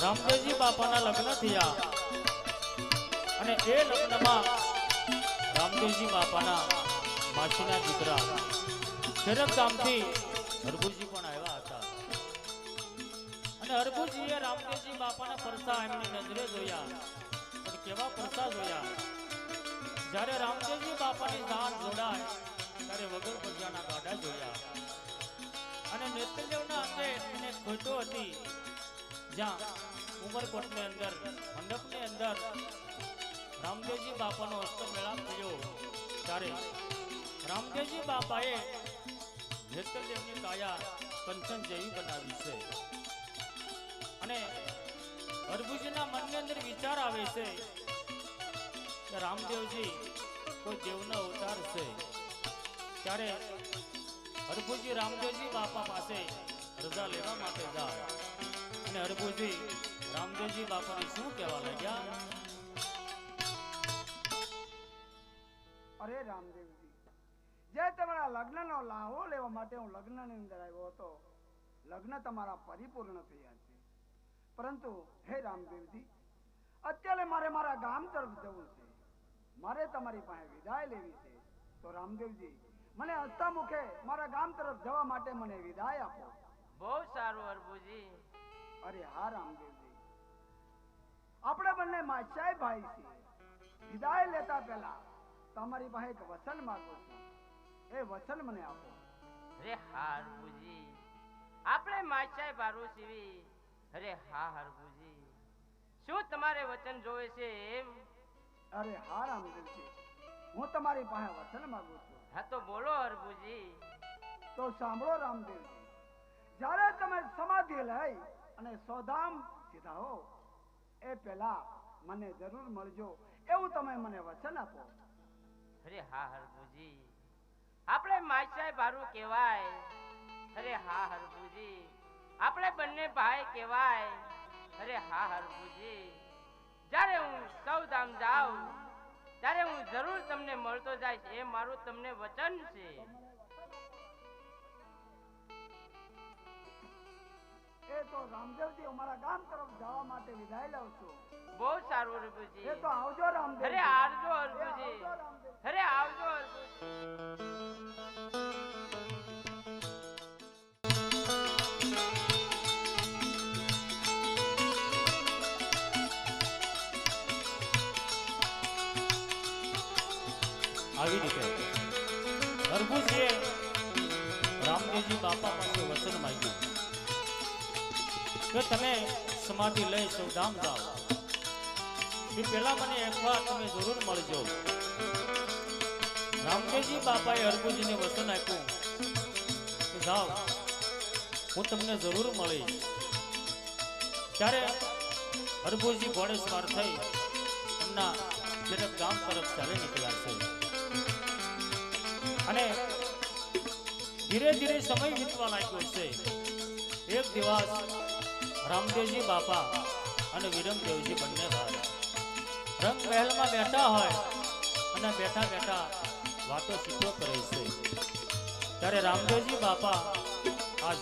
રામદેવજી બાપાના લગ્ન થયા અને એ લગ્નમાં રામદેવજી બાપાના માસીના દીકરા શરદ ગામથી હરભુજી પણ આવ્યા હતા અને હરભુજીએ રામદેવજી બાપાના પરસા એમની નજરે જોયા પણ કેવા પરસા જોયા જ્યારે રામદેવજી બાપાની જાન જોડાય ત્યારે વગર પરજાના ગાડા જોયા અને નેત્રદેવના અંગે એને ખોટો હતી જ્યાં ઉમરકોટની અંદર મંડપની અંદર રામદેવજી બાપાનો અસ્ત મેળાપ થયો ત્યારે રામદેવજી બાપાએ નેત્રદેવની કાયા કંચન જેવી બનાવી છે અને હરભુજીના મનની અંદર વિચાર આવે છે કે રામદેવજી કોઈ દેવનો અવતાર છે ત્યારે હરભુજી રામદેવજી બાપા પાસે રજા લેવા માટે જાય અને હરભુજી રામદેવજી બાપાને શું કહેવા લાગ્યા? અરે રામદેવજી, જે તમારા લગ્નનો લાહો લેવા માટે હું લગ્નની અંદર આવ્યો હતો, લગ્ન તમારા પરિપૂર્ણ થયા છે, પરંતુ હે રામદેવજી, અત્યારે મારે મારા ગામ તરફ જવું છે, મારે તમારી પાસે વિદાય લેવી છે, તો રામદેવજી મને હસતા મુખે મારા ગામ તરફ જવા માટે મને વિદાય આપો. બહુ સારું હરભુજી. અરે હા રામદેવજી, આપણે બંને માચાઈ ભાઈ છીએ. વિદાય લેતા પહેલા તમારી પાસે એક વચન માંગુ છું, એ વચન મને આપો. અરે હા હરભુજી, આપણે માચાઈ બારો સીવી. અરે હા હરભુજી, શું તમારે વચન જોવે છે એમ? અરે હા રામદેવજી, હું તમારી પાસે વચન માંગુ છું. હા તો બોલો હરભુજી. તો સાંભળો રામદેવજી, જ્યારે તમે સમાધિ લઈ અને સોધામ સીધા હો એ પહેલા મને જરૂર મળજો, એવું તમે મને વચન આપો. અરે હા હરભુજી, આપણે માચાઈ બારું કહેવાય. અરે હા હરભુજી, આપણે બંને ભાઈ કહેવાય. અરે હા હરભુજી, જ્યારે હું સૌધામ જાઉં ત્યારે હું જરૂર તમને મળતો જઈશ, એ મારું તમને વચન છે. એ તો રામદેવજી, અમારા ગામ તરફ જવા માટે વિદાય લઉં છું. બહુ સારું હરભુજી. એ તો આવજો રામદેવજી. અરે આવજો હરભુજી. અરે આવજો હરભુજી. આવી રીતે હરભુજીએ રામદેવજી બાપા પાસે વચન માંગ્યું કે તમે સમાધિ લઈ સૌધામ જાઓ, એ પહેલા મને એકવાર તમે જરૂર મળજો. રામદેવજી બાપાએ હરભુજીને વચન આપ્યું કે જાઓ, હું તમને જરૂર મળીશ. ત્યારે હરભુજી ઘોડેસવાર થઈ એમના ઝડપ ગામ તરફ ચાલી નીકળ્યા છે અને ધીરે ધીરે સમય વીતવા લાગ્યો છે. એક દિવસ રામદેવજી બાપા અને વિરમદેવજી બંને ભાઈ રંગ મહેલમાં બેઠા હોય અને બેઠા બેઠા વાતો ચીતો કરે છે. ત્યારે રામદેવજી બાપા આજ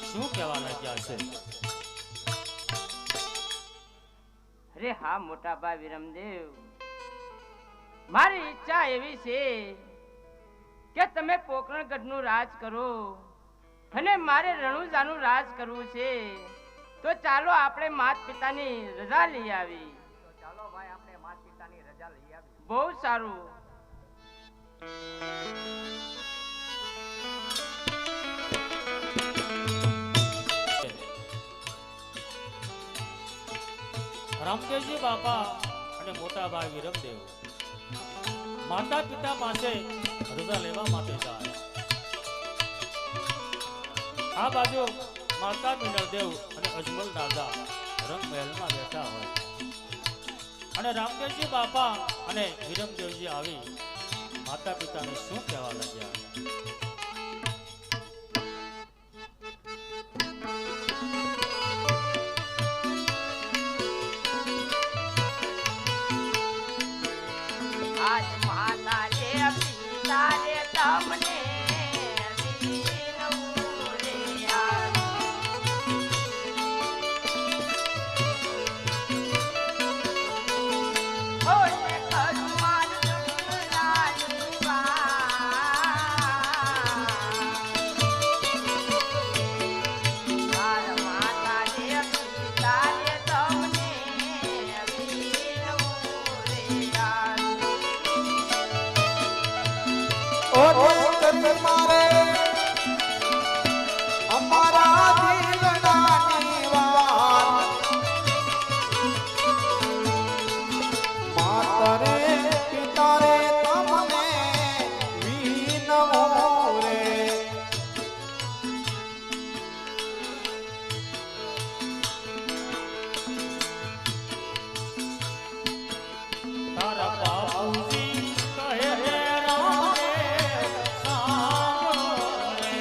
શું કહેવા લાગ્યા છે? અરે હા મોટા ભાઈ વિરમદેવ, મારી ઈચ્છા એવી છે કે તમે પોકરણગઢનું રાજ કરો અને મારે રણુજાનું રાજ કરવું છે. તો ચાલો આપણે માત પિતાની રજા લઈ આવી. ચાલો ભાઈ, આપણે માતા પિતાની રજા લઈ આવી. બહુ સારું. રામદેવજી બાપા અને મોટા ભાઈ વિરમદેવ માતા પિતા પાસે રજા લેવા માટે જાય. આ બાજુ માતા મિનળદેવ અને અજમલ રાજા રંગ મહેલમાં બેઠા હોય અને રામદેવજી બાપા અને વિરમદેવજી આવી માતા પિતાને શું કહેવા લાગ્યા? આજ માતા રે પિતા રે તમને દીનવું રે તારા બાપુજી કહે હે રામે સાંભળો રે.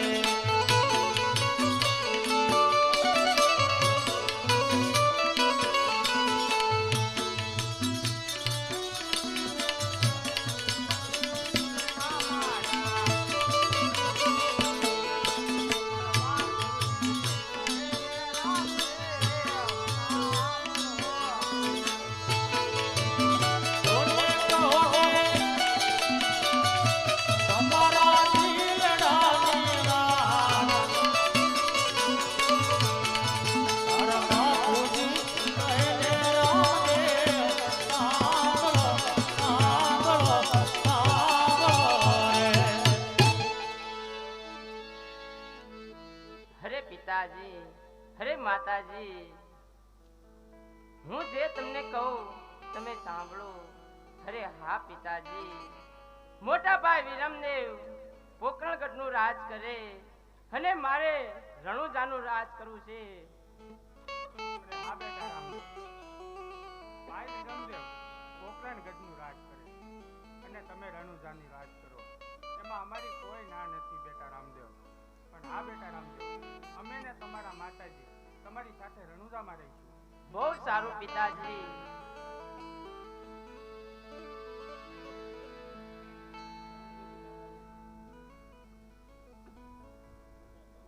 કોને કહો હે તમારા દિલડાની વાત. તારા બાપુજી કહે હે રામે સાંભળો સાંભળો સાંભળો રે. હરે પિતાજી, હરે માતાજી, હું જે તમને કહું તમે સાંભળો. અરે હા પિતાજી, મોટા ભાઈ વિરમદેવ પોકરણગઢનું રાજ કરે અને મારે રણુજાનું રાજ કરવું છે. હા બેટા રામદેવ, ભાઈ વિરમદેવ પોકરણગઢનું રાજ કરે અને તમે રણુજાની રાજ કરો, એમાં અમારી કોઈ ના નથી બેટા રામદેવ. પણ હા બેટા રામદેવ, અમે ને તમારા માતાજી તમારી સાથે રણુજામાં રહીશું. બહુ સારું પિતાજી.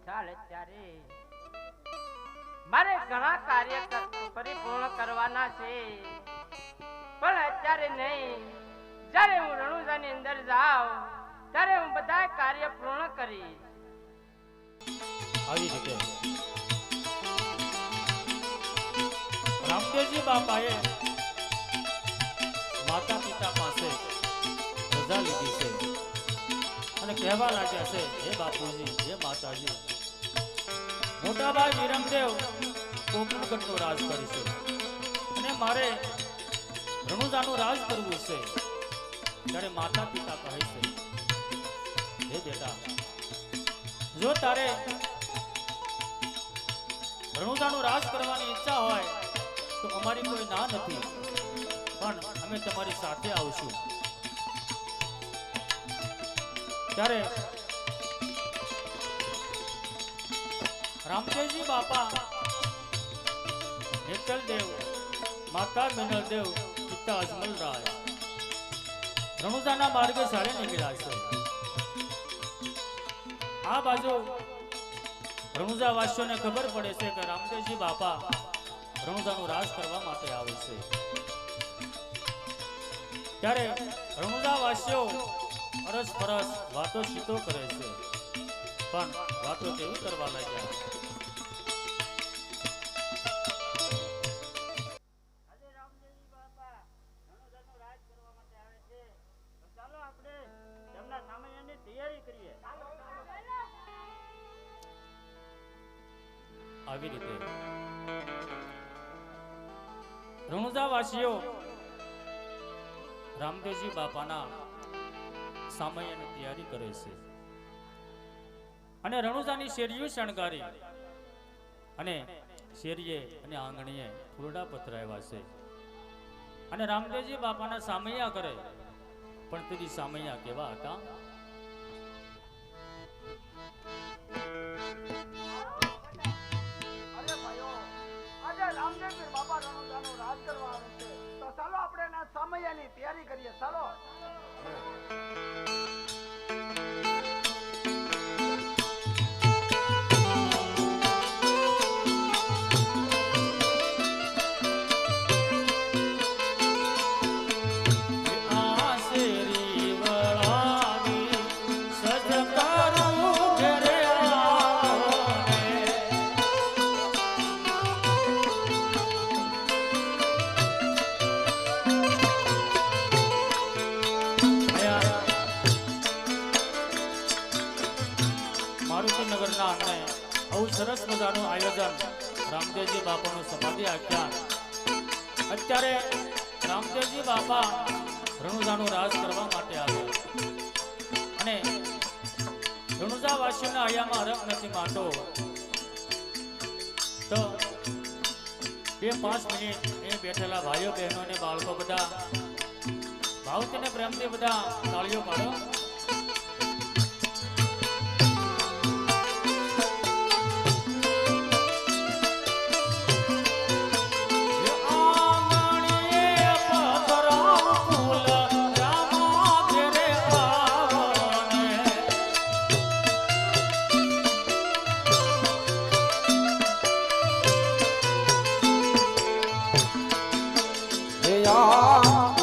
ચાલ અત્યારે મારે ઘણા કાર્ય પરિપૂર્ણ કરવાના છે, પણ અત્યારે નહીં. જ્યારે હું રણુજાની અંદર જાઉં ત્યારે હું બધા કાર્ય પૂર્ણ કરીશ. આવી રીતે રામદેવજી બાપાએ માતા પિતા પાસે રજા લીધી છે અને કહેવા લાગ્યા છે, હે બાપુજી, હે માતાજી, મોટા ભાઈ વિરમદેવ પોકરણગઢનું રાજ કરશે અને મારે રણુજાનું રાજ કરવું છે. ત્યારે માતા પિતા કહે છે, હે બેટા, જો તારે રણુજાનું રાજ કરવાની ઈચ્છા હોય તો અમારી કોઈ ના નથી, પણ અમે તમારી સાથે આવશું. ત્યારે રામદેવજી બાપા, નેતલદેવ, માતા મિનલદેવ, પિતા અજમલરાય રણુજાના માર્ગે ચાલે નીકળ્યા છે. આ બાજુ રણુજા વાસીઓને ખબર પડે છે કે રામદેવજી બાપા રણુજાનું રાજ કરવા માટે આવે છે. ત્યારે રણુજા વાસીઓ અરસ પરસ વાતો ચીતો કરે છે, પણ વાતો કેવી કરવા લાગ્યા. આજે રામદેવજી બાપા રણુજાનું રાજ કરવા માટે આવે છે, તો ચાલો આપણે તેમના સામૈયાની તૈયારી કરીએ. આવી રીતે રણુજા વાસીઓ રામદેવજી બાપાના સામૈયાની તૈયારી કરે છે અને રણુજાની શેરીઓ શણગારી અને શેરીએ અને આંગણીએ ફૂલડા પથરાવ્યા છે અને રામદેવજી બાપાના સામૈયા કરે. પણ તેની સામૈયા કેવા હતા? અરે ભાઈઓ, આજે રામદેવજી બાપા રણુજાનું રાજ કરવા આવે છે, તો ચાલો આપણે એના સમયની તૈયારી કરીએ. ચાલો. આ શેરી વળાવી વાસુકીનગરના આંગણે આવું સરસ મજાનું આયોજન રામદેવજી બાપાનું સમાધિ આખ્યાન. અત્યારે રામદેવજી બાપા રણુજાનું રાજ કરવા માટે આવ્યા અને રણુજા વાસીઓના હૈયામાં હરખ નથી માંડો તો 2-5 મિનિટ એ બેઠેલા ભાઈઓ બહેનો અને બાળકો બધા ભાવથી અને પ્રેમથી બધા તાળીઓ પાડો.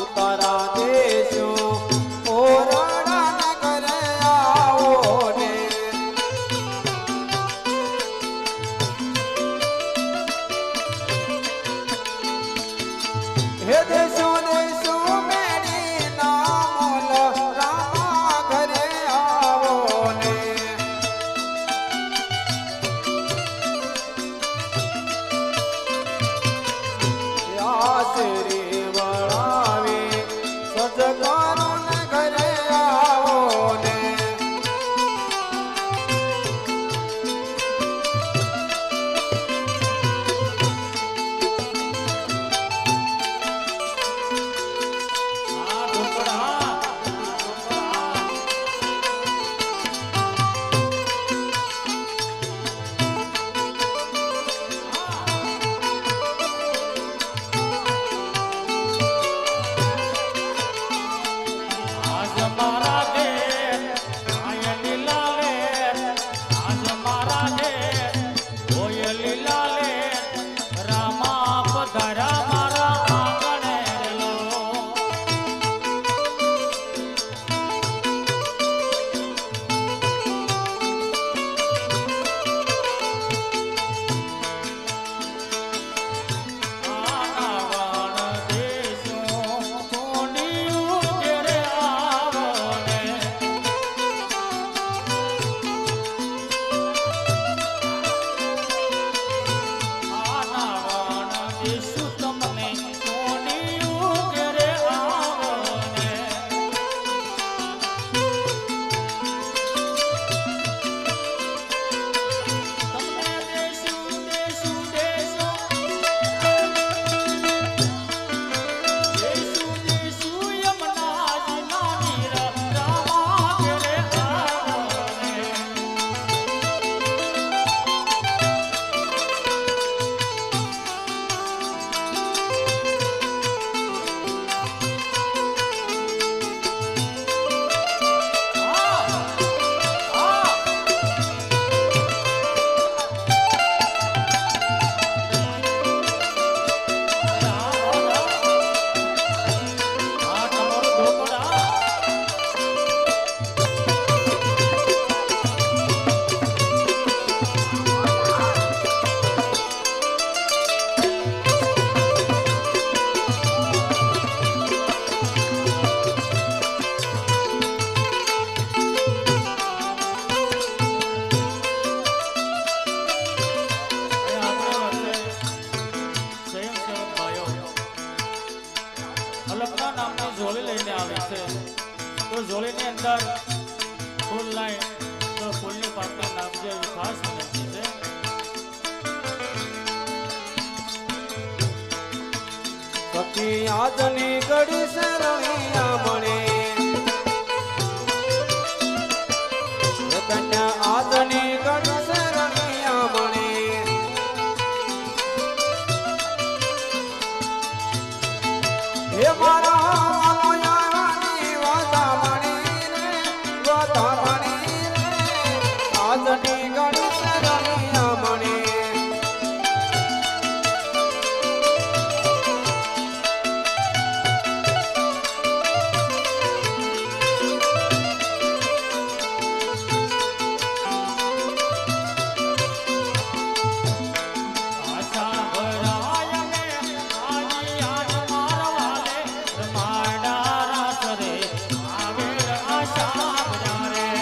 ઉતારા દેશો ઓરડા નગર આવો ને હે દેશો દેશો મેરી નામોલ રામા ઘરે આવો ને આશરે ઘરે આવો ને ઝોલી લઈને આવે છે તો ઝોલીની અંદર ફૂલ લાઈન તો ફૂલની પાકડી નાખજે એવી ખાસ વિનંતી છે. સખી આજની ઘડી શરણિયા મળે કન્યા આજની ઘડી શરણિયા મળે હે મારા આજની ઘડી શરણિયા મળે આશા ભરાય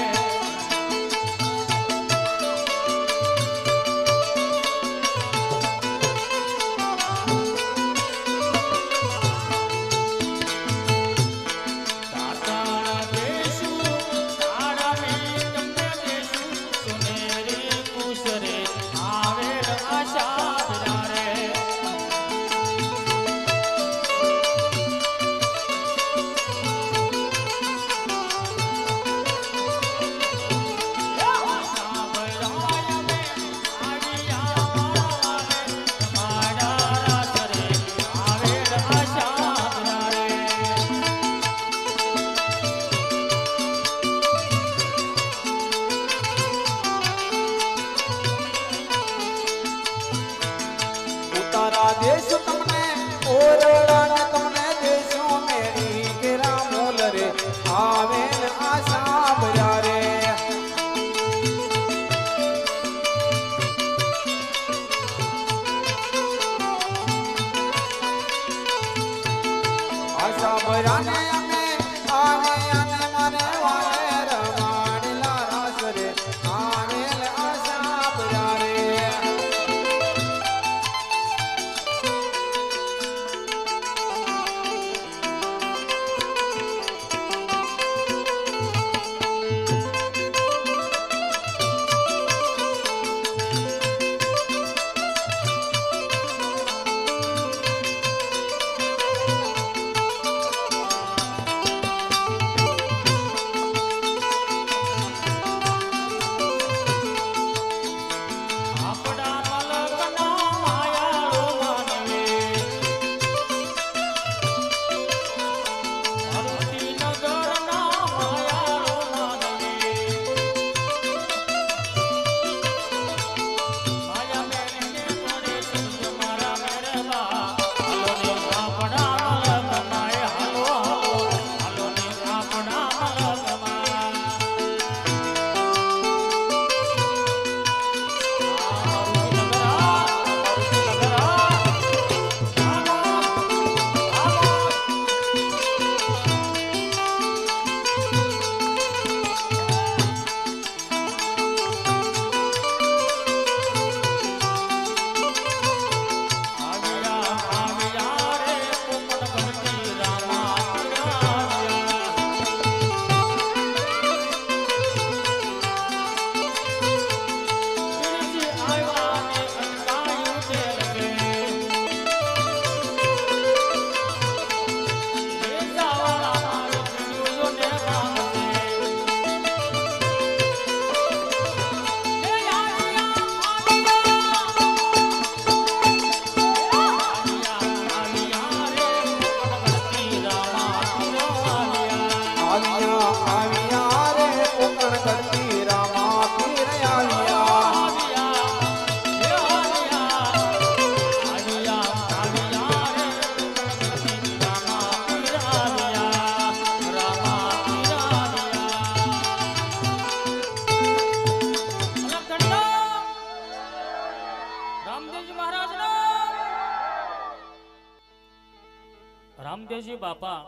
બાપા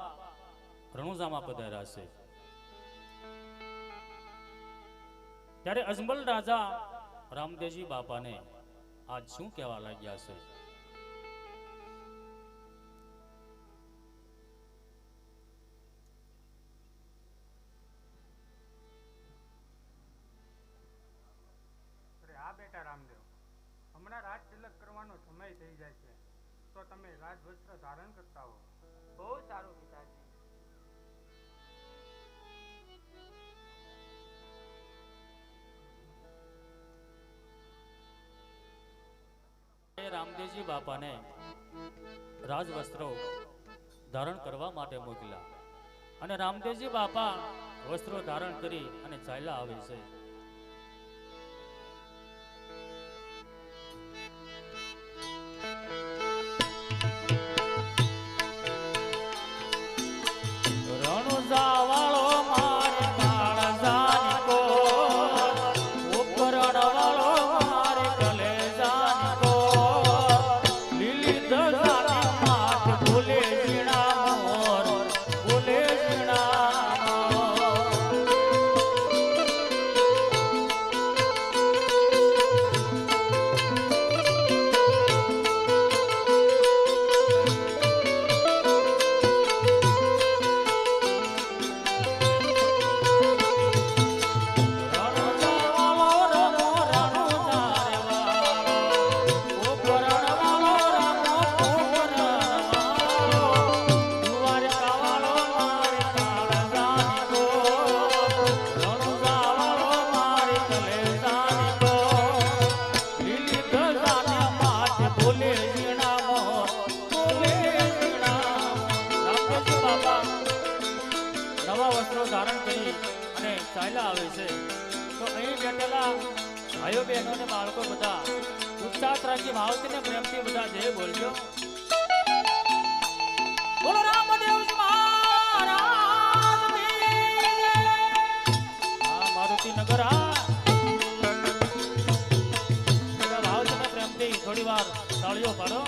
રણુજામાં પધાર્યા છે ત્યારે અજમલ રાજા રામદેવજી બાપાને આજ શું કહેવા લાગ્યા છે? અરે હા બેટા રામદેવ, હમણાં રાજ તિલક કરવાનો સમય થઈ જાય છે, તો તમે રાજવસ્ત્ર ધારણ કરતા હો. બહુ સારું પિતાજી. રામદેવજી બાપાને રાજવસ્ત્રો ધારણ કરવા માટે મોકલ્યા અને રામદેવજી બાપા વસ્ત્રો ધારણ કરી અને ચાલ્યા આવે છે. રણુજા વાળો મારે કાળજાની કોર, ઉપરણ વાળો મારે કલેજાની કોર, લીલી ધજાની માથ ભૂલે ઝીણા મોર, ભૂલે ઝીણા મોર. નવા વસ્ત્રો ધારણ કરી અને ચાલ્યા આવે છે. તો અહીં બેઠેલા ભાઈઓ બહેનો ને બાળકો બધા ઉત્સાહ રાખી ભાવથી ને પ્રેમથી બધા જય બોલજો. બોલો રામદેવજી મહારાજની જય. આ મારુતિ નગર બધા ભાવથી ને પ્રેમથી થોડી વાર તાળીઓ પાડો.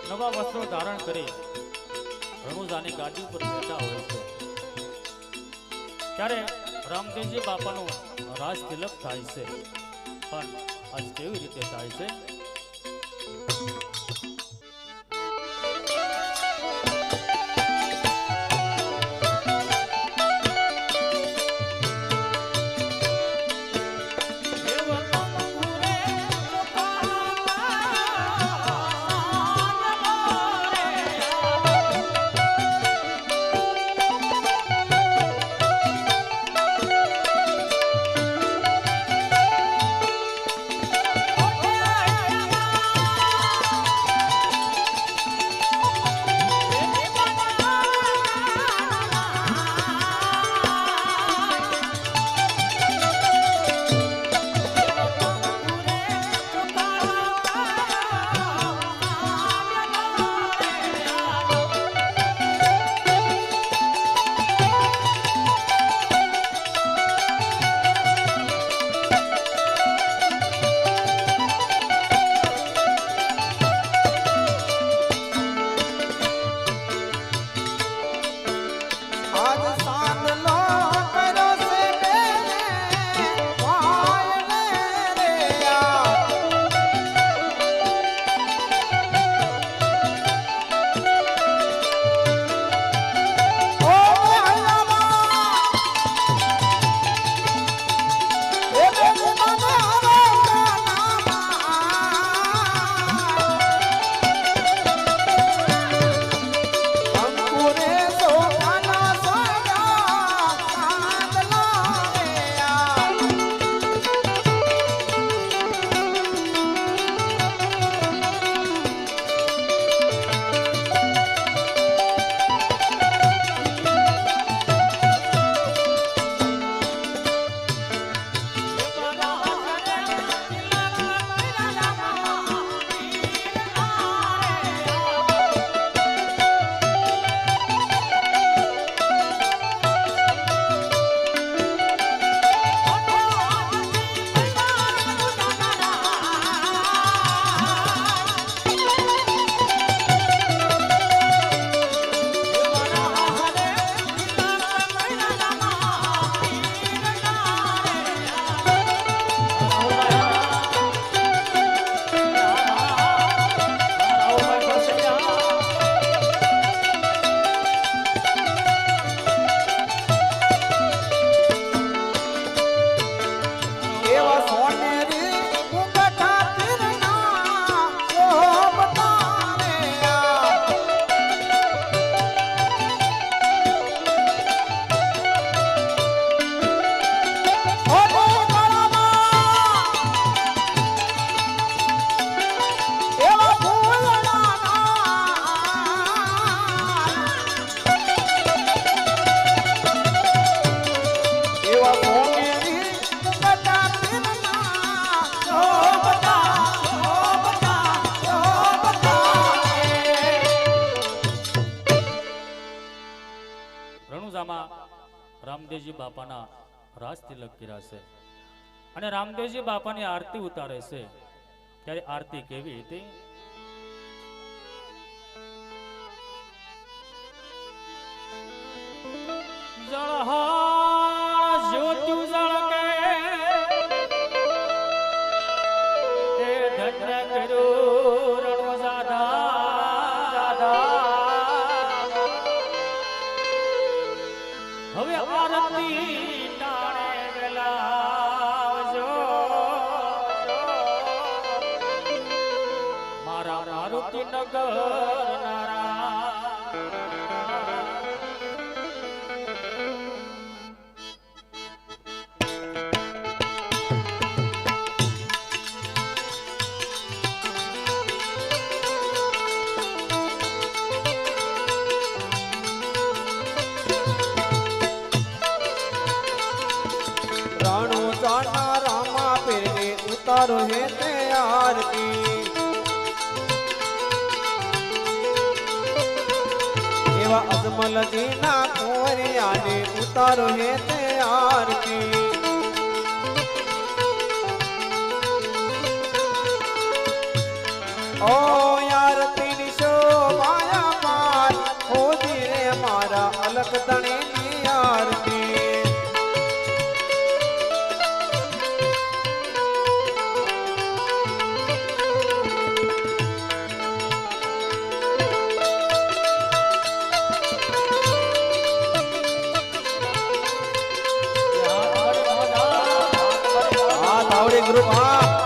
નવા વસ્ત્રો ધારણ કરી રણુજાની ગાદી ઉપર બેઠા હોય છે ત્યારે રામદેવજી બાપાનું રાજ તિલક થાય છે. પણ આજ કેવી રીતે થાય છે? આજ સાંદલો કર્યો છે બેને વાયલે રે આ. ઓ હૈયામાં એ બેને મને આવે અંકુરે સોના સોયા સાંદલા રે આ. એવા સોનેરી મુંગઠા તીરના શોભતા રે આ. ઓ ગોળામાં એવા ફૂલના એવા સોનેરી મુંગઠા તીરના શોભતા શોભતા શોભતા રે. રણુજામાં રામદેવજી બાપાના રાજ તિલક કર્યા છે અને રામદેવજી બાપાની આરતી ઉતારે છે. ત્યારે આરતી કેવી હતી? જળહાર જ્યોતિ જળકે એ ધન્ય કર્યું રણુજાધા. હવે આરતી ટાણે વેલા આવજો મારા મારુતિ નગર નારા. રાણો જાના રામા પેરે ઉતારો હે તે આરતી. એવા અજમલજીના કુંવરિયાને ઉતારો હે તે આરતી. ઓ યાર તીનસો માયા પાર હોજી રે મારા અલગ તણીની આરતી હા તાવડી ગ્રુપ હા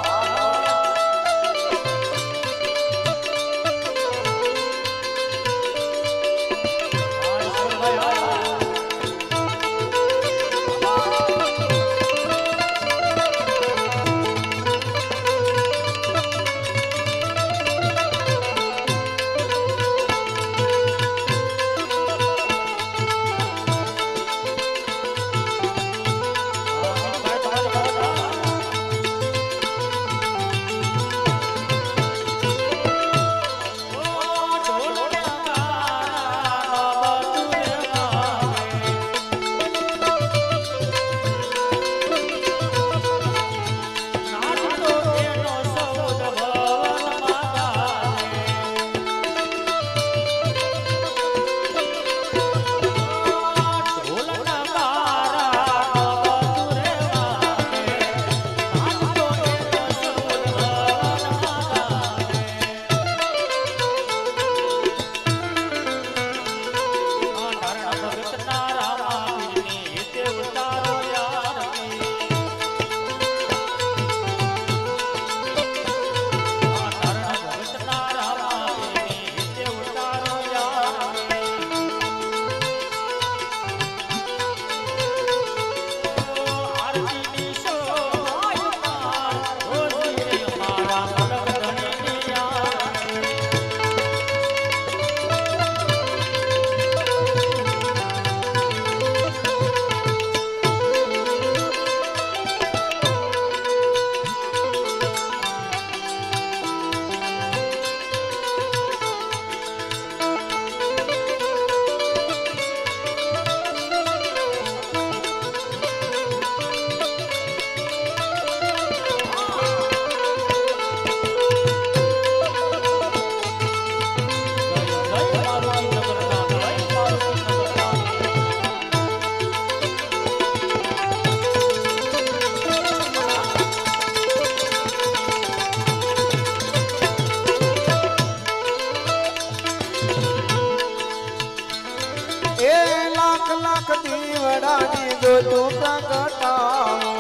લાખ દીવડાની જો તું પ્રગટાવો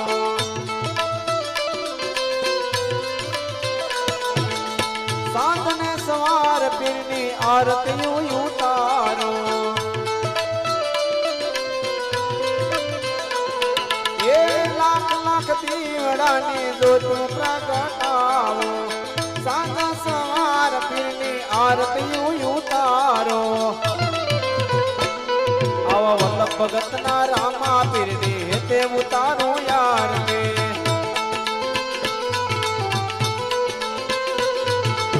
સાંજ ને સવાર પીરની આરતી ઉતારો એ લાખ દીવડાની જો તું પ્રગટાવો સાંજ સવાર પીરની આરતી ઉતારો આવા વલ્લભ ભગત ના રામા પીરની હેતે ઉતારો યાર ને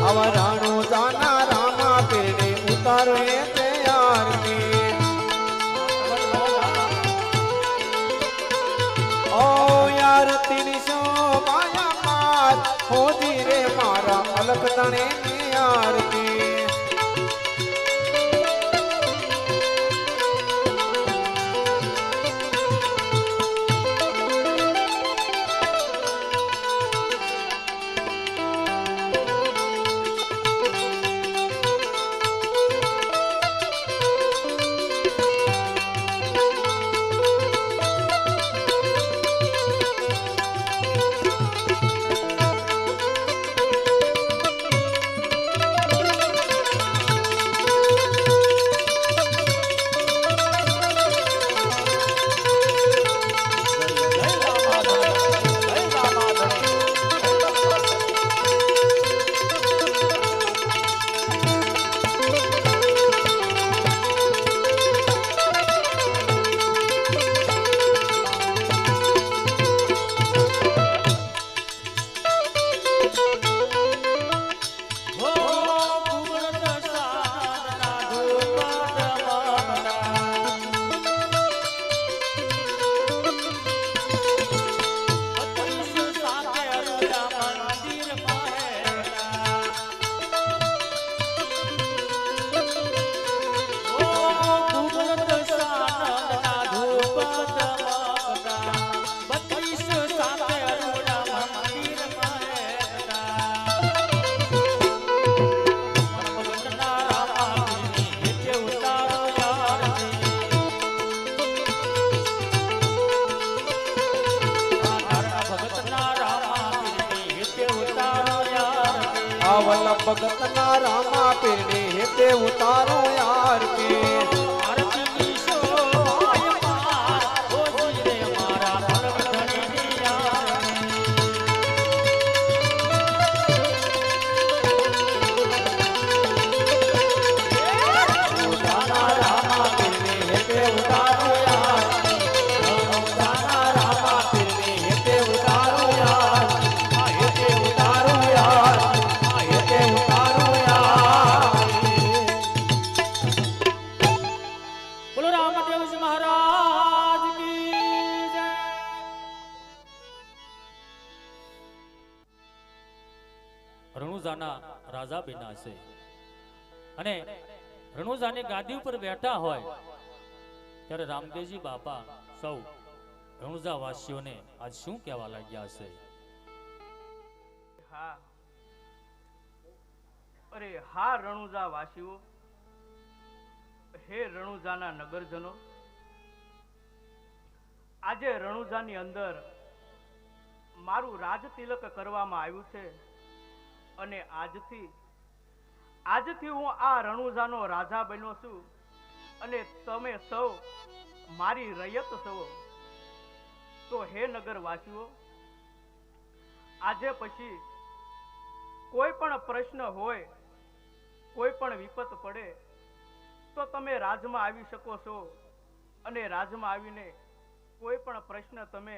આવા રાણો જાના રામા પીરની ઉતારો હેતે યાર ને ઓ યાર તીનસો માયા માર હોજી રે મારા અલગ તણે ની આરતી રાવલ ભગતના રામા પીરને હેતે ઉતારો યાર કે આરતીની શોભાય માર, હોજી રે મારા અલગ ધણીની આરતી. રણુજાના રામા પીરને હેતે ઉતારો યાર રણુજાના રામા પીરને હેતે ઉતારો યાર આ હેતે ઉતારો યાર આ હેતે ઉતારો યાર બોલો રામદેવજી મહારાજ કી જય. રણુજાના રાજા બન્યા છે અને રણુજાની ગાદી ઉપર બેઠા હોય ત્યારે રામદેવજી બાપા સૌ રણુજા વાસીઓને આજ શું કહેવા લાગ્યા છે? હા અરે હા રણુજા વાસીઓ, હે રણુજાના નગરજનો, આજે રણુજાની અંદર મારું રાજ તિલક કરવામાં આવ્યું છે અને આજથી હું આ રણુજાનો રાજા બન્યો છું અને તમે સૌ મારી રયત છો. તો હે નગરવાસીઓ, આજે પછી કોઈ પણ પ્રશ્ન હોય, કોઈ પણ વિપત પડે તો તમે રાજમાં આવી શકો છો અને રાજમાં આવીને કોઈ પણ પ્રશ્ન તમે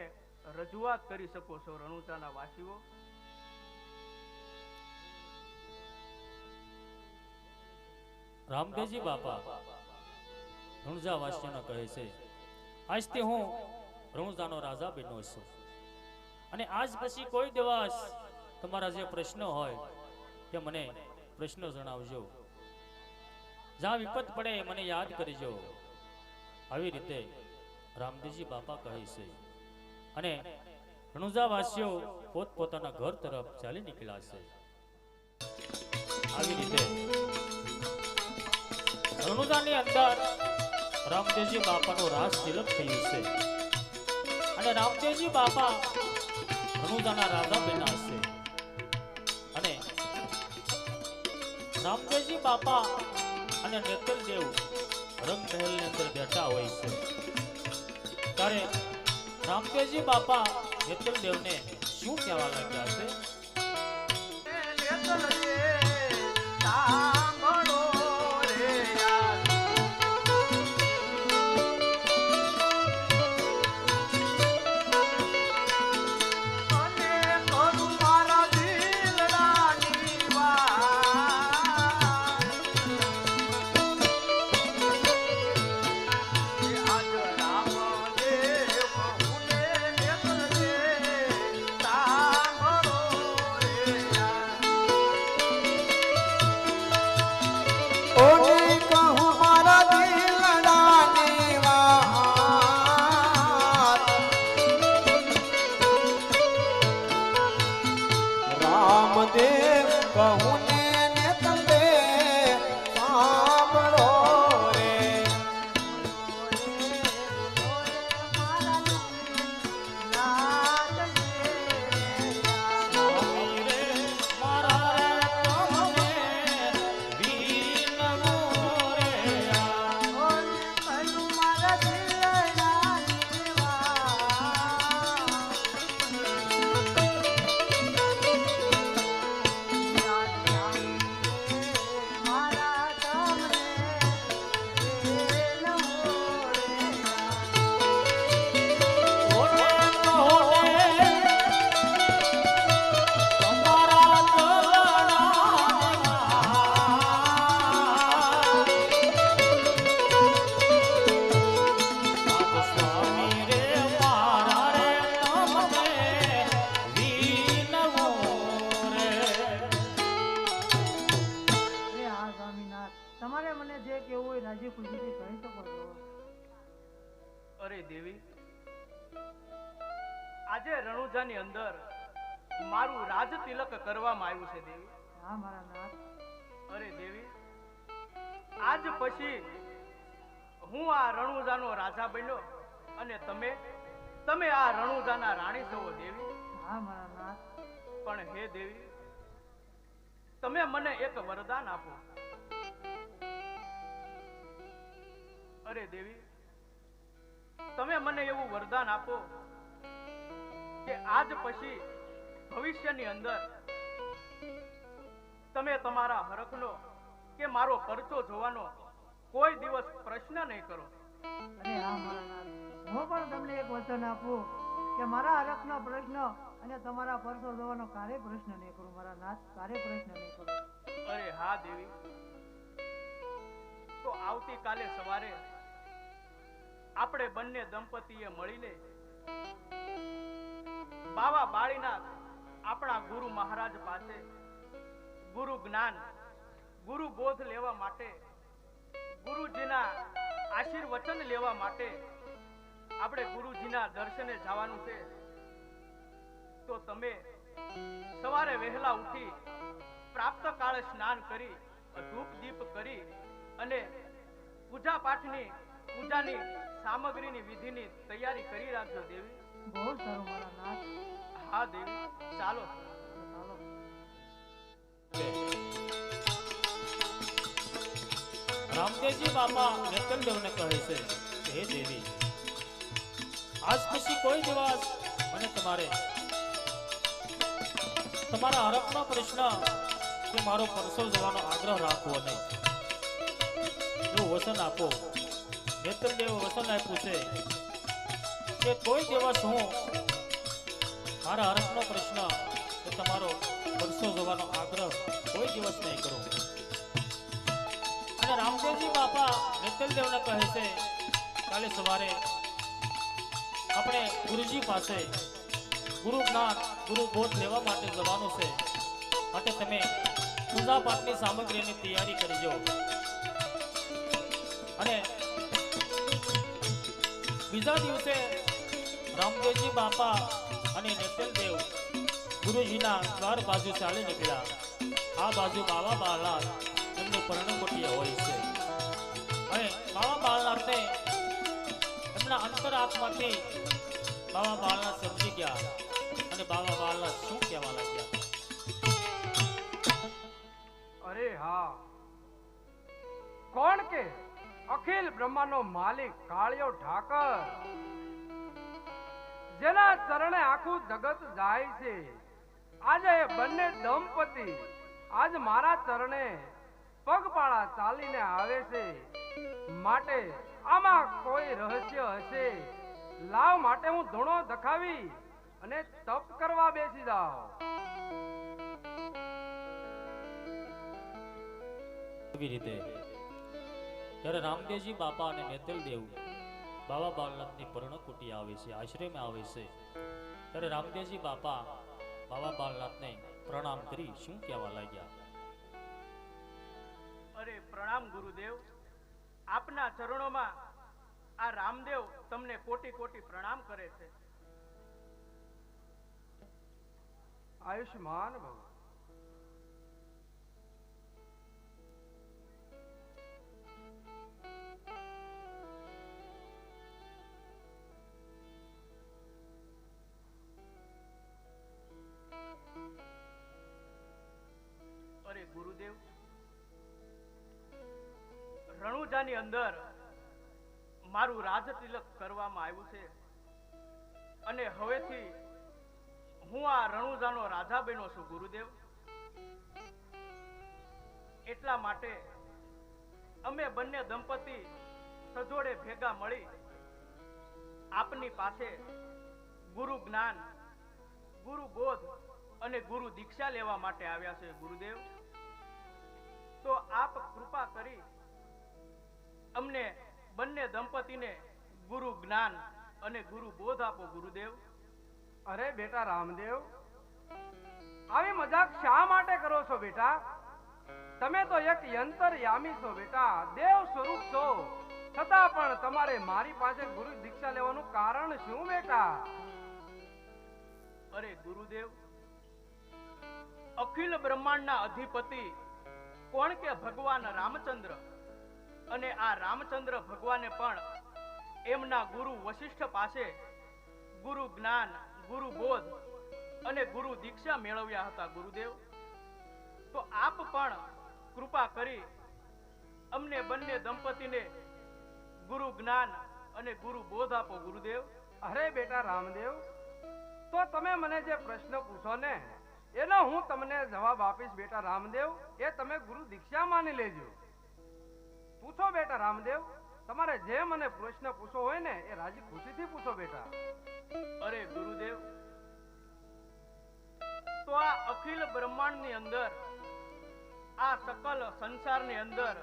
રજૂઆત કરી શકો છો. રણુજાના વાસીઓ, રામદેવજી બાપા રણુજા વાસીઓને કહે છે આજથી હું રણુજાનો રાજા બન્યો છું અને આજ પછી કોઈ દિવસ તમારા જે પ્રશ્નો હોય તે મને પ્રશ્નો જણાવજો, જ્યાં વિપત પડે મને યાદ કરજો. આવી રીતે રામદેવજી બાપા કહે છે અને રણુજા વાસીઓ પોતપોતાના ઘર તરફ ચાલી નીકળ્યા છે. આવી રીતે રણુજાની અંદર રામદેવજી બાપાનું રાજ તિલક થયું છે અને રામદેવજી બાપા રણુજાના રાજા બન્યા છે અને રામદેવજી બાપા અને નેતલ દેવ રંગમહેલની અંદર બેઠા હોય છે ત્યારે રામદેવજી બાપા નેતલ દેવને શું કહેવા લાગ્યા છે? ઓને કહું મારા દિલડાની વાત રામદેવ કહું ને તમે સાંભળો રે સ્વામી રે મારા તમને વિનવો રે ઓને કોને તમારા ગળાના સ્વામી રે મારા રે તમને વિનવો રે. હા સ્વામીનાથ, તમારે મને જે કેવું હોય રાજી ખુશીથી કહી શકો છો. અરે દેવી, આજે રણુજાની અંદર મારું રાજ તિલક કરવામાં આવ્યું છે દેવી. હા મારા નાથ, અરે દેવી, આજ પછી હું આ રણુજાનો રાજા બન્યો અને તમે આ રણુજાના રાણી છો દેવી. હા મારા નાથ, પણ હે દેવી, તમે મને એક વરદાન આપો. અરે દેવી, તમે મને એવું વરદાન આપો કે આજ પછી ભવિષ્યની અંદર તમે તમારા હરખનો કે મારો પરચો જોવાનો કોઈ દિવસ પ્રશ્ન નહીં કરો. અરે હા મારા નાથ, હું પણ તમને એક વચન આપું કે મારા હરખનો પ્રશ્ન અને તમારા પરસો જોવાનો ક્યારે પ્રશ્ન નહીં કરું મારા નાથ, ક્યારે પ્રશ્ન નહીં કરું. અરે હા દેવી, તો આવતીકાલે સવારે આપણે બંને દંપતીએ મળીને બાવા બાળીનાથ આપણા ગુરુ મહારાજ પાસે ગુરુ જ્ઞાન, ગુરુ બોધ લેવા માટે, ગુરુજીના આશીર્વચન લેવા માટે આપણે ગુરુજીના દર્શને જવાનું છે. તો તમે સવારે વહેલા ઉઠી પ્રાપ્ત કાળે સ્નાન કરી, ધૂપ દીપ કરી અને પૂજા પાઠની પૂજાની સામગ્રીની વિધિની તૈયારી કરી રાખજો દેવી. બહુ સારું મારા નાથ. હા દેવી, ચાલો. ચાલો. રામદેવજી બાપા નેતલદેવને કહે છે કે હે દેવી, આજ પછી કોઈ દિવસ મને તમારા હરખનો પ્રશ્ન કે મારો પરસો જવાનો આગ્રહ રાખવો નહીં. એવું વચન આપો. નેતલદેવે વચન આપ્યું છે કે કોઈ દિવસ હું મારા હરખનો પ્રશ્ન કે તમારો પરસો જવાનો આગ્રહ કોઈ દિવસ નહીં કરું. અને રામદેવજી બાપા નેતલદેવને કહે છે કાલે સવારે આપણે ગુરુજી પાસે ગુરુ જ્ઞાન, ગુરુ બોધ લેવા માટે જવાનું છે. માટે તમે પૂજા પાઠની સામગ્રીની તૈયારી કરજો. અને બીજા દિવસે રામદેવજી બાપા અને નેતલદેવ ગુરુજીના દ્વાર બાજુ ચાલી નીકળ્યા. આ બાજુ બાવા બાળનાથ એમની પર્ણકુટીયા હોય છે. અને બાવા બાળનાથને એમના અંતરાત્માથી બાવા બાળનાથ સમજી ગયા અને બાવા બાળનાથ શું કહેવા લાગ્યા. અરે હા, કોણ કે અખિલ બ્રહ્માંડનો માલિક કાળિયો ઠાકર, જેના ચરણે આખું જગત જાય છે. આજે એ બંને દંપતી આજ મારા ચરણે પગપાળા ચાલીને આવે છે. માટે આમાં કોઈ રહસ્ય હશે. લાવ માટે હું ધૂણો દખાવી અને તપ કરવા બેસી જાઉં. એવી રીતે ત્યારે રામદેવજી બાપા અને નેતલદેવ બાવા બાળનાથની પર્ણકુટી આવે છે, આશ્રયમાં આવે છે. ત્યારે રામદેવજી બાપા બાવા બાળનાથને પ્રણામ કરી શું કહેવા લાગ્યા. અરે પ્રણામ ગુરુદેવ, આપના ચરણોમાં આ રામદેવ તમને કોટી કોટી પ્રણામ કરે છે. આયુષ્માન ભવ. અરે ગુરુદેવ, રણુજાની અંદર મારું રાજ તિલક કરવામાં આવ્યું છે અને હવેથી હું આ રણુજાનો રાજા બન્યો છું ગુરુદેવ. એટલા માટે અમે બંને દંપતી સજોડે ભેગા મળી આપની પાસે ગુરુ જ્ઞાન, ગુરુ બોધ અને ગુરુ દીક્ષા લેવા માટે આવ્યા છે ગુરુદેવ. તો આપ કૃપા કરી અમને બંને દંપતીને ગુરુ જ્ઞાન અને ગુરુ બોધ આપો ગુરુદેવ. અરે બેટા રામદેવ, આવી મજાક શા માટે કરો છો બેટા? તમે તો એક યંતરયામી છો બેટા, દેવ સ્વરૂપ છો. છતાં પણ તમારે મારી પાસે ગુરુ દીક્ષા લેવાનું કારણ શું બેટા? અરે ગુરુદેવ, અખિલ બ્રહ્માંડના અધિપતિ કોણ કે ભગવાન રામચંદ્ર, અને આ રામચંદ્ર ભગવાને પણ એમના ગુરુ વશિષ્ઠ પાસે ગુરુ જ્ઞાન, ગુરુ બોધ અને ગુરુ દીક્ષા મેળવ્યા હતા ગુરુદેવ. તો આપ કૃપા કરી અમને બંને દંપતીને ગુરુ જ્ઞાન અને ગુરુ બોધ આપો ગુરુદેવ. અરે બેટા રામદેવ, તો તમે મને જે પ્રશ્ન પૂછો ને એનો હું તમને જવાબ આપીશ બેટા રામદેવ. એ તમે ગુરુ દીક્ષા માની લેજો. પૂછો બેટા રામદેવ, તમારે જે મને પ્રશ્ન પૂછો હોય ને એ રાજી ખુશીથી પૂછો બેટા. અરે ગુરુદેવ, તો આ અખિલ બ્રહ્માંડની અંદર, આ સકલ સંસારની અંદર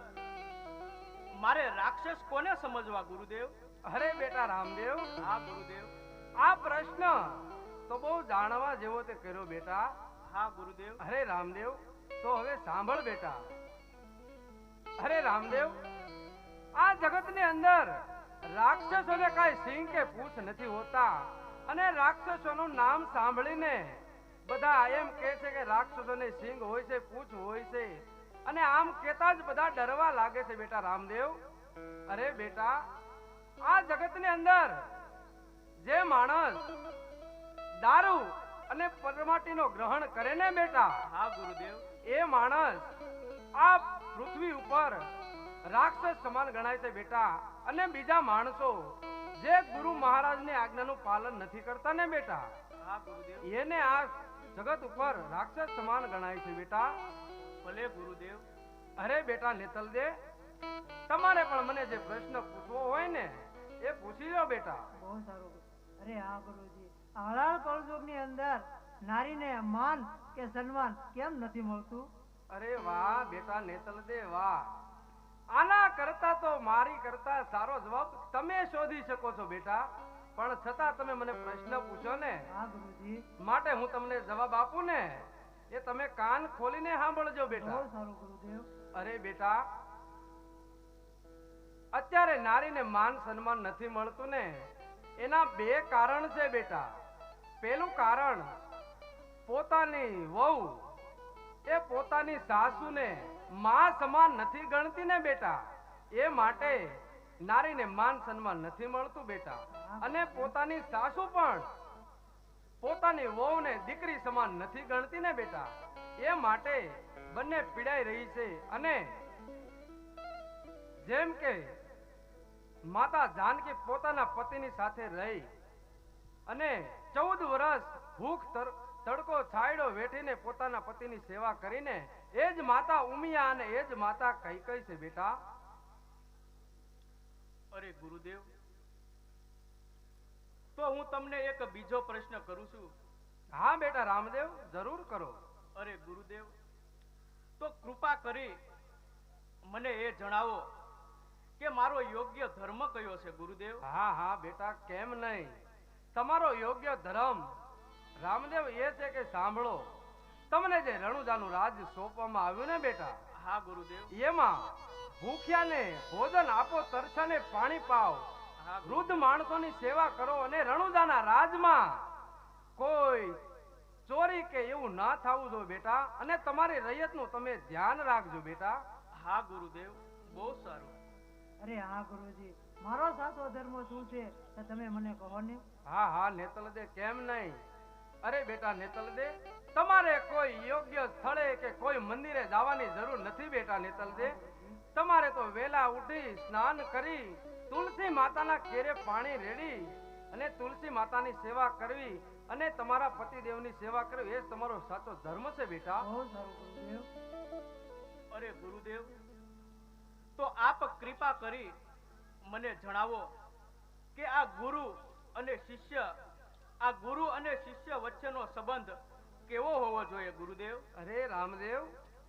મારે રાક્ષસ કોને સમજવા ગુરુદેવ? અરે બેટા રામદેવ, હા ગુરુદેવ. આ પ્રશ્ન તો બહુ જાણવા જેવો તે કર્યો બેટા. હા ગુરુદેવ. અરે રામદેવ, તો હવે સાંભળ બેટા. અરે રામદેવ, આ જગતની અંદર રાક્ષસોને કાંઈ સિંહ કે પૂછ નથી હોતા. અને રાક્ષસોનું નામ સાંભળીને બધા એમ કહે છે કે રાક્ષસોને સિંહ હોય છે, પૂછ હોય છે, અને આમ કહેતા જ બધા ડરવા લાગે છે બેટા રામદેવ. અરે બેટા, આ જગતની અંદર જે માણસ દારૂ અને પરમાટીનો ગ્રહણ કરે ને બેટા, હા ગુરુદેવ, એ માણસ આ પૃથ્વી ઉપર રાક્ષસ સમાન ગણાય છે બેટા. અને બીજા માણસો જે ગુરુ મહારાજની આજ્ઞાનું પાલન નથી કરતા ને બેટા, હા ગુરુદેવ, એને આ જગત ઉપર રાક્ષસ સમાન ગણાય છે બેટા. ભલે ગુરુદેવ. અરે બેટા નેતલ દે, તમારે પણ મને જે પ્રશ્ન પૂછવો હોય ને એ પૂછી લો બેટા. બહુ સારું. અરે હા ગુરુજી, હળાળ કળયુગની અંદર નારીને માન કે સન્માન કેમ નથી મળતું? અરે વાહ બેટા નેતલ દે વાહ. આના કરતા તો મારી કરતા સારો જવાબ તમે શોધી શકો છો બેટા. પણ છતાં તમે મને પ્રશ્ન પૂછો ને, હા ગુરુજી. માટે હું તમને જવાબ આપું ને એ તમે કાન ખોલીને સાંભળજો બેટા. બહુ સારું ગુરુદેવ. અરે બેટા, અત્યારે નારીને માન સન્માન નથી મળતું ને એના બે કારણ છે બેટા. પેલું કારણ, પોતાની વહુ એ પોતાની સાસુને માં સમાન નથી ગણતી ને બેટા, એ માટે નારીને માન સન્માન નથી મળતું બેટા. અને પોતાની સાસુ પણ પોતાની વહુને દીકરી સમાન નથી ગણતી ને બેટા, એ માટે બંને પીડાઈ રહી છે. અને જેમ કે માતા જાનકી પોતાના પતિની સાથે રહી અને 14 વર્ષ ભૂખ તડકો છાયડો વેઠીને પોતાના પતિની સેવા કરીને એ જ માતા ઉમિયા અને એ જ માતા કૈકેયી છે બેટા. અરે ગુરુદેવ, તો હું તમને એક બીજો પ્રશ્ન કરું છું. હા બેટા રામદેવ, જરૂર કરો. અરે ગુરુદેવ, તો કૃપા કરી મને એ જણાવો કે મારો યોગ્ય ધર્મ કયો છે ગુરુદેવ? હા હા બેટા, કેમ નહીં. તમારો યોગ્ય ધર્મ રામદેવ એ છે કે સાંભળો, તમને જે રણુજાનું રાજ સોંપવામાં આવ્યું ને બેટા, હા ગુરુદેવ. એમાં ભૂખ્યાને ભોજન આપો, તરછાને પાણી પાવ, હા વૃદ્ધ માણસોની સેવા કરો, અને રણુજાના રાજમાં કોઈ ચોરી કે એવું ના થવું જોઈએ બેટા. અને તમારી રૈયતનું તમે ધ્યાન રાખજો બેટા. હા ગુરુદેવ, બહુ સારું. અરે હા ગુરુજી, મારો સાચો ધર્મ શું છે તે તમે મને કહો ને. હા હા નેતલ દે, કેમ નહીં. અરે બેટા નેતલ દે, તમારે કોઈ યોગ્ય સ્થળે કે કોઈ મંદિરે જવાની જરૂર નથી બેટા નેતલ દે. તમારે તો વેલા ઉઠી સ્નાન કરી તુલસી માતાના કેરે પાણી રેડી અને તુલસી માતાની સેવા કરવી અને તમારા પતિદેવની સેવા કરવી, એ જ તમારો સાચો ધર્મ છે બેટા. બહુ સારું ગુરુદેવ. અરે ગુરુદેવ, તો આપ કૃપા કરી મને જણાવો કે આ ગુરુ અને શિષ્ય, આ ગુરુ અને શિષ્ય વચ્ચેનો સંબંધ કેવો હોવો જોઈએ ગુરુદેવ? અરે રામદેવ,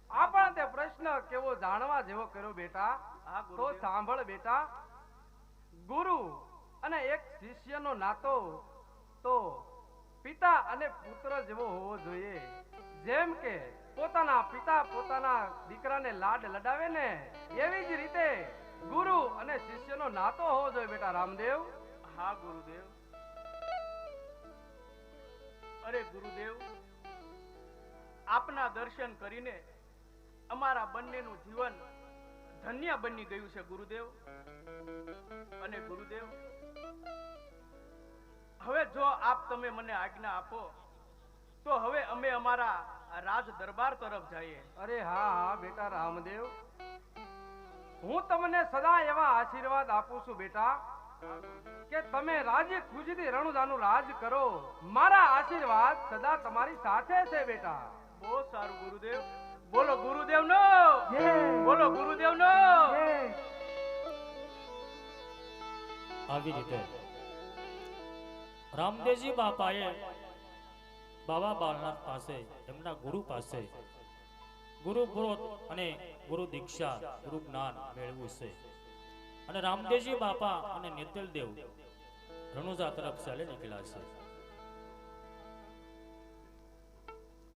આ પણ તે પ્રશ્ન કેવો જાણવા જેવો કર્યો બેટા. હા તો ગુરુદેવ. સાંભળ બેટા, ગુરુ અને એક શિષ્યનો નાતો તો પિતા અને પુત્ર જેવો હોવો જોઈએ. જેમ કે પોતાના પિતા પોતાના દીકરાને લાડ લડાવે ને, એવી જ રીતે ગુરુ અને શિષ્યનો નાતો હોવો જોઈએ બેટા રામદેવ. હા ગુરુદેવ. અરે ગુરુદેવ, આપના દર્શન કરીને અમારા બંનેનું જીવન ધન્ય બની ગયું છે ગુરુદેવ. અને ગુરુદેવ, હવે જો આપ તમે મને આજ્ઞા આપો તો હવે અમે અમારા આ રાજ દરબાર તરફ જઈએ. અરે હા હા બેટા રામદેવ, હું તમને સદા એવા આશીર્વાદ આપું છું બેટા કે તમે રાજી ખુશીથી રણુજાનું રાજ કરો. મારા આશીર્વાદ સદા તમારી સાથે છે બેટા. બહુ સારું ગુરુદેવ. બોલો ગુરુદેવનો, જય. બોલો ગુરુદેવનો. જય. આવી રીતે રામદેવજી બાપાએ બાબા બાલનાથ પાસે, એમના ગુરુ પાસે ગુરુ બ્રોત અને ગુરુ દીક્ષા, ગુરુ જ્ઞાન મેળવ્યું છે. અને રામદેવજી બાપા અને નેતલદેવ રણુજા તરફ ચાલી નીકળ્યા છે.